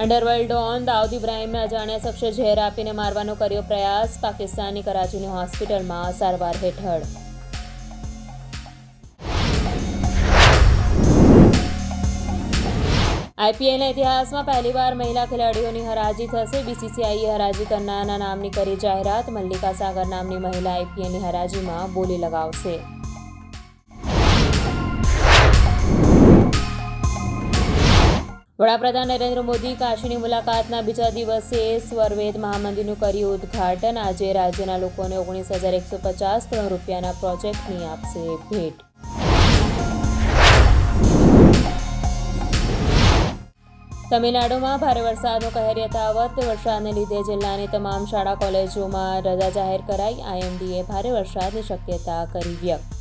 Underworld Don Dawood ઇબ્રાહિમને અજાણ્યા શખ્સે ઝેર આપીને મારવાનો કર્યો પ્રયાસ. પાકિસ્તાનની કરાચીની હોસ્પિટલમાં સારવાર હેઠળ. આઈપીએલના ઇતિહાસમાં પહેલીવાર મહિલા ખેલાડીઓની હરાજી થશે. બીસીસીઆઈએ હરાજી કરનારના નામની કરી જાહેરાત. મલ્લિકા સાગર નામની મહિલા આઈપીએલની હરાજીમાં બોલી લગાવશે. વડાપ્રધાન નરેન્દ્ર મોદી કાશીની મુલાકાતના બીજા દિવસે સ્વરવેદ મહામંદિરનું કર્યું ઉદ્ઘાટન. આજે રાજ્યના લોકોને 19,150 કરોડ રૂપિયાના પ્રોજેક્ટની આપશે ભેટ. તમિલનાડુમાં ભારે વરસાદનો કહેર યથાવત. વરસાદને લીધે જિલ્લાની તમામ શાળા કોલેજોમાં રજા જાહેર કરાઈ. આઈએમડીએ ભારે વરસાદની શક્યતા કરી વ્યક્ત.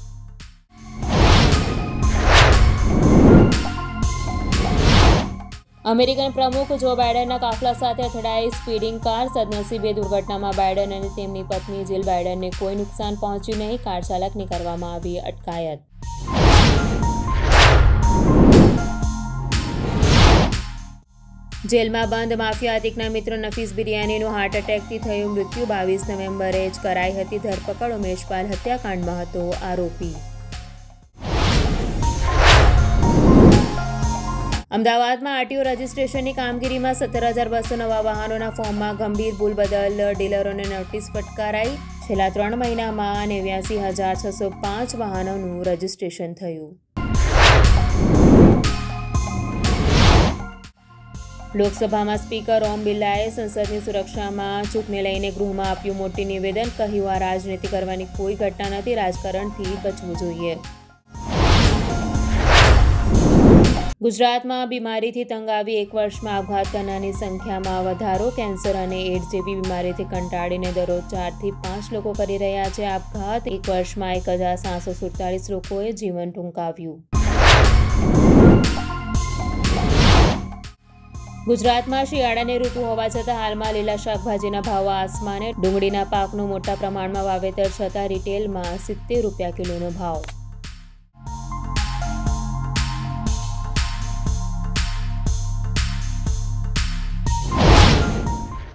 અમેરિકન પ્રમુખ જો બાઇડનના કાફલા સાથે અથડાઈ સ્પીડિંગ કાર. સદનસીબે દુર્ઘટનામાં બાઇડન અને તેમની પત્ની જીલ બાઇડનને કોઈ નુકસાન પહોંચ્યું નહીં. કાર ચાલકની કરવામાં આવી અટકાયત. જેલમાં બંધ માફિયા અતિકના મિત્ર નફીસ બિરિયાનીનું હાર્ટ એટેકથી થયું મૃત્યુ. 22 નવેમ્બરે જ કરાઈ હતી ધરપકડ. ઉમેશપાલ હત્યાકાંડમાં હતો આરોપી. અમદાવાદમાં આરટીઓ રજીસ્ટ્રેશનની કામગીરીમાં 17,200 નવા વાહનોના ફોર્મમાં ગંભીર ભૂલ બદલ ડીલરોને નોટિસ ફટકારાઈ. છેલ્લા 3 મહિનામાં 89,605 વાહનોનું રજીસ્ટ્રેશન થયું. લોકસભામાં સ્પીકર ઓમ બિરલાએ સંસદની સુરક્ષામાં ચૂકને લઈને ગૃહમાં આપ્યું મોટી નિવેદન. કહ્યું, આ રાજનીતિ કરવાની કોઈ ઘટના નથી. રાજકારણથી બચવું જોઈએ. ગુજરાતમાં બીમારીથી તંગ આવી 1 વર્ષમાં આપઘાત કરનારની સંખ્યામાં વધારો. કેન્સર અને એડ્સ જેવી બીમારીથી કંટાળીને દરરોજ 4 થી 5 લોકો કરી રહ્યા છે આપઘાત. 1 વર્ષમાં 1,747 લોકોએ જીવન ટૂંકાવ્યું. ગુજરાતમાં શિયાળાની ઋતુ હોવા છતાં હાલમાં લીલા શાકભાજીના ભાવ આસમાને. ડુંગળીના પાકનું મોટા પ્રમાણમાં વાવેતર છતાં રિટેલમાં 70 રૂપિયા કિલોનો ભાવ.